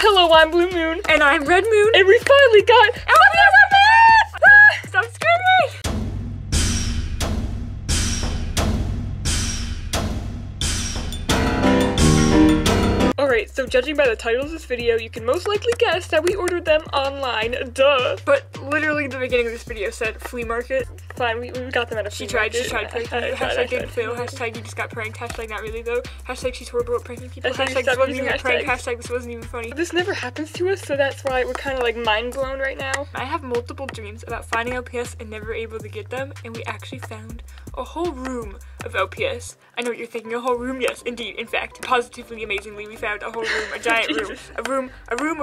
Hello, I'm Blue Moon. And I'm Red Moon. And we finally got LPS! Stop screaming! Alright, so judging by the title of this video, you can most likely guess that we ordered them online, duh. But literally the beginning of this video said flea market. Fine, we got them at a flea market. She tried pranking you. Hashtag didn't fail. Hashtag you just got pranked. Hashtag not really though. Hashtag she's horrible at pranking people. Hashtag this wasn't even a prank. Hashtag this wasn't even funny. This never happens to us, so that's why we're kind of like mind blown right now. I have multiple dreams about finding LPS and never able to get them, and we actually found a whole room of LPS. I know what you're thinking, a whole room. Yes, indeed. In fact, positively, amazingly, we found a whole room, a giant room. A room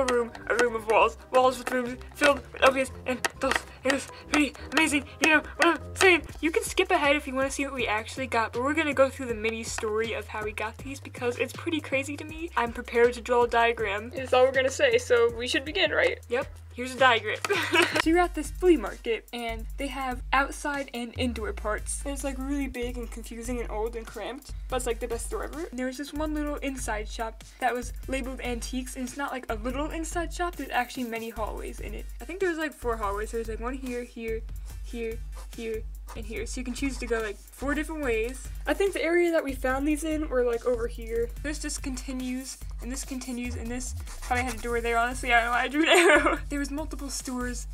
of walls. Walls with rooms filled with LPS and dolls. It was pretty amazing. You know what I'm saying? You can skip ahead if you want to see what we actually got, but we're going to go through the mini story of how we got these because it's pretty crazy to me. I'm prepared to draw a diagram. It's all we're going to say, so we should begin, right? Yep. Here's a diagram. So you're at this flea market and they have outside and indoor parts. It's like really big and confusing and old and cramped, but it's like the best store ever. And there was this one little inside shop that was labeled antiques, and it's not like a little inside shop, there's actually many hallways in it. I think there's like 4 hallways. There's like one here, here, here, here, and here. So you can choose to go like 4 different ways. I think the area that we found these in were like over here. This just continues, and this continues, and this probably had a door there, honestly. I don't know why I drew an arrow. There was multiple stores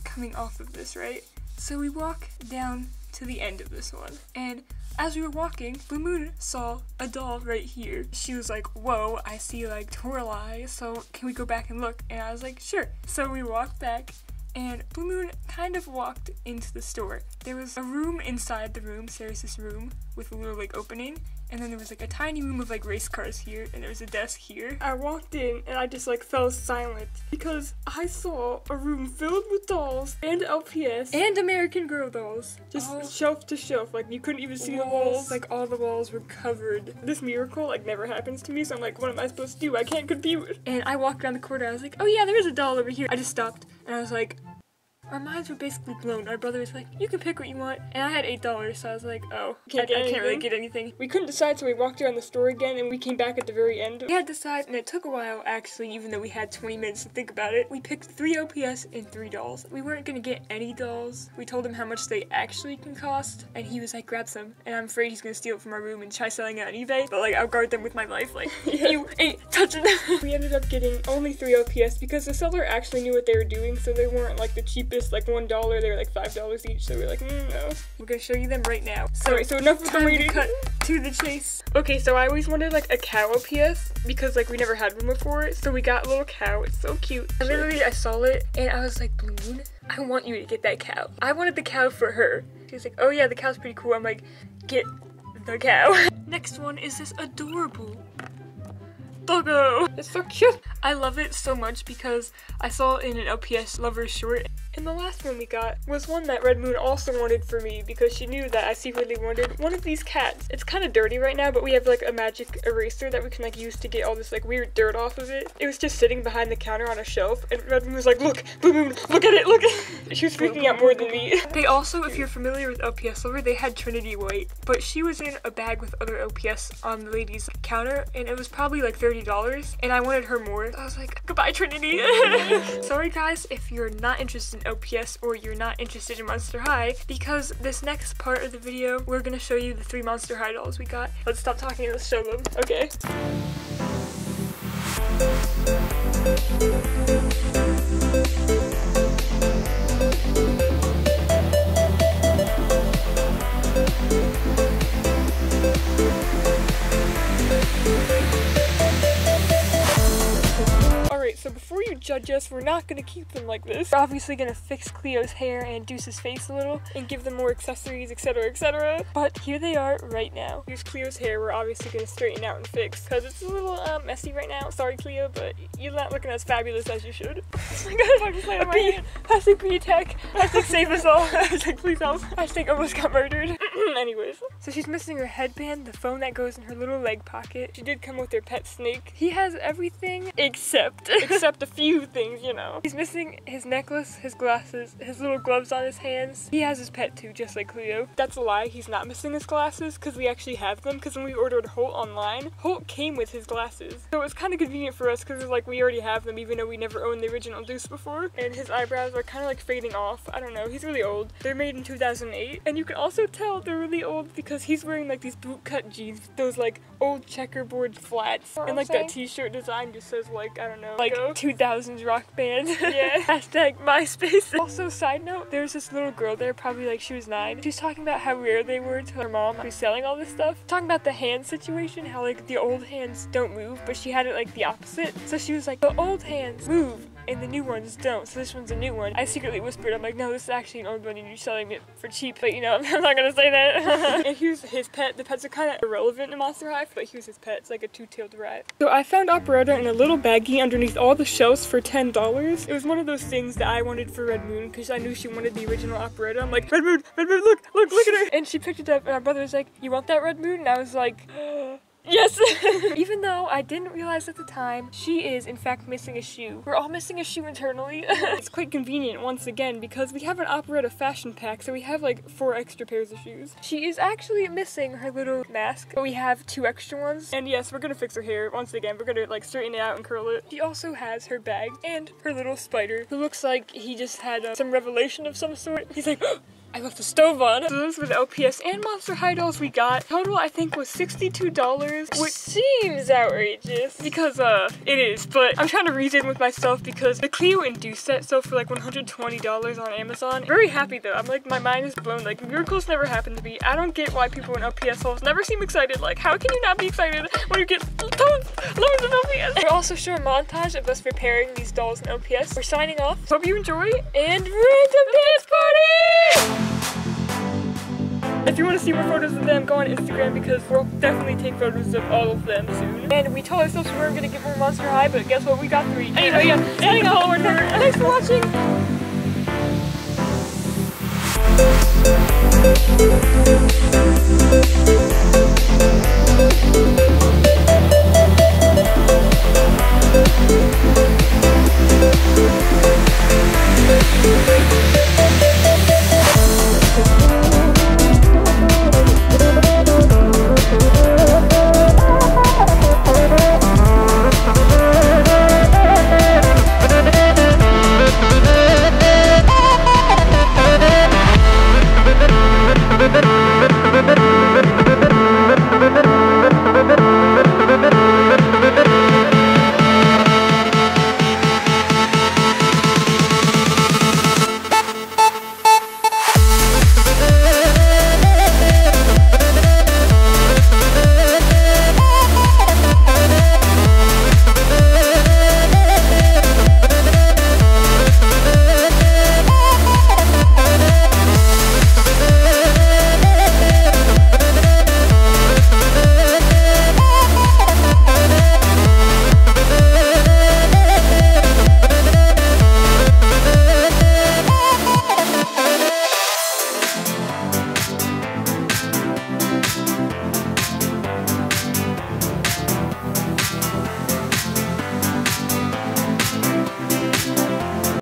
coming off of this, right? So we walk down to the end of this one, and as we were walking, Blue Moon saw a doll right here. She was like, whoa, I see like Toralei, so can we go back and look? And I was like, sure. So we walked back, and Blue Moon kind of walked into the store. There was a room inside the room, so there's this room with a little like opening, and then there was like a tiny room of like race cars here, and there was a desk here. I walked in and I just like fell silent because I saw a room filled with dolls and LPS and American Girl dolls. Just shelf to shelf, like you couldn't even see the walls. Like all the walls were covered. This miracle like never happens to me, so I'm like, what am I supposed to do? I can't compute. And I walked around the corner, I was like, oh yeah, there is a doll over here. I just stopped and I was like, our minds were basically blown. Our brother was like, you can pick what you want. And I had $8, so I was like, oh, I can't really get anything. We couldn't decide, so we walked around the store again, and we came back at the very end. We had to decide, and it took a while, actually, even though we had 20 minutes to think about it. We picked 3 OPS and 3 dolls. We weren't gonna get any dolls. We told him how much they actually can cost, and he was like, grab some. And I'm afraid he's gonna steal it from our room and try selling it on eBay, but like, I'll guard them with my life. Like, you ain't touching them. We ended up getting only 3 OPS because the seller actually knew what they were doing, so they weren't like the cheapest, like $1. They were like $5 each, so we were like, no. We're gonna show you them right now. So enough of the reading. Cut to the chase. Okay, so I always wanted like a cow OPS because like we never had one before, so we got a little cow. It's so cute. And literally, I saw it and I was like, Blue Moon, I want you to get that cow. I wanted the cow for her. She was like, oh yeah, the cow's pretty cool. I'm like, get the cow. Next one is this adorable doggo. It's so cute. I love it so much because I saw it in an LPS Lovers short. And the last one we got was one that Red Moon also wanted for me because she knew that I secretly wanted one of these cats. It's kind of dirty right now, but we have like a magic eraser that we can like use to get all this like weird dirt off of it. It was just sitting behind the counter on a shelf, and Red Moon was like, look, Blue Moon, look at it, look at it. She was freaking out more than me. They also, if you're familiar with LPS Silver, they had Trinity White, but she was in a bag with other LPS on the ladies' counter, and it was probably like $30, and I wanted her more. I was like, goodbye, Trinity. Sorry guys if you're not interested in LPS or you're not interested in Monster High, because this next part of the video, we're gonna show you the 3 Monster High dolls we got. Let's stop talking and let's show them. Okay. So before you judge us, we're not gonna keep them like this. We're obviously gonna fix Cleo's hair and Deuce's face a little and give them more accessories, etc, etc. But here they are right now. Here's Cleo's hair. We're obviously gonna straighten out and fix because it's a little messy right now. Sorry, Cleo, but you're not looking as fabulous as you should. Oh my god, I just landed my hand. Hashtag be attack. Hashtag save us all. Hashtag please help. Hashtag almost got murdered. Anyways, so she's missing her headband, the phone that goes in her little leg pocket. She did come with her pet snake. He has everything except except a few things, you know. He's missing his necklace, his glasses, his little gloves on his hands. He has his pet too, just like Cleo. That's a lie. He's not missing his glasses because we actually have them, because when we ordered Holt online, Holt came with his glasses. So it was kind of convenient for us because like we already have them even though we never owned the original Deuce before. And his eyebrows are kind of like fading off. I don't know. He's really old. They're made in 2008. And you can also tell they're really old because he's wearing like these bootcut jeans with those like old checkerboard flats. And like that t-shirt design just says like, I don't know, like 2000s rock band. Yeah. Hashtag MySpace. Also, side note, there's this little girl there, probably like she was 9. She's talking about how rare they were to her mom who's selling all this stuff. Talking about the hand situation, how like the old hands don't move, but she had it like the opposite. So she was like, the old hands move and the new ones don't, so this one's a new one. I secretly whispered, I'm like, no, this is actually an old one and you're selling it for cheap, but you know, I'm not gonna say that. And here's his pet. The pets are kind of irrelevant in Monster High, but here's his pet. It's like a two-tailed rat. So I found operetta in a little baggie underneath all the shelves for $10. It was one of those things that I wanted for Redmoon because I knew she wanted the original operetta. I'm like, Redmoon, look at her. And she picked it up and our brother was like, you want that Redmoon? And I was like, yes! Even though I didn't realize at the time, she is in fact missing a shoe. We're all missing a shoe internally. It's quite convenient once again because we have an operetta fashion pack, so we have like 4 extra pairs of shoes. She is actually missing her little mask, but we have 2 extra ones. And yes, we're gonna fix her hair once again. We're gonna like straighten it out and curl it. She also has her bag and her little spider, who looks like he just had some revelation of some sort. He's like, I left the stove on. So those were the LPS and Monster High dolls we got. Total, I think, was $62, which seems outrageous because, it is, but I'm trying to reason with myself because the Cleo and Deuce set sold for like $120 on Amazon. Very happy though. I'm like, my mind is blown. Like, miracles never happen to me. I don't get why people in LPS halls never seem excited. Like, how can you not be excited when you get loads of LPS? We'll also show a montage of us preparing these dolls in LPS. We're signing off. Hope you enjoy and random dance party! If you want to see more photos of them, go on Instagram because we'll definitely take photos of all of them soon. And we told ourselves we weren't going to give her Monster High, but guess what? We got 3. Anyway, yeah, signing off. Thanks for watching.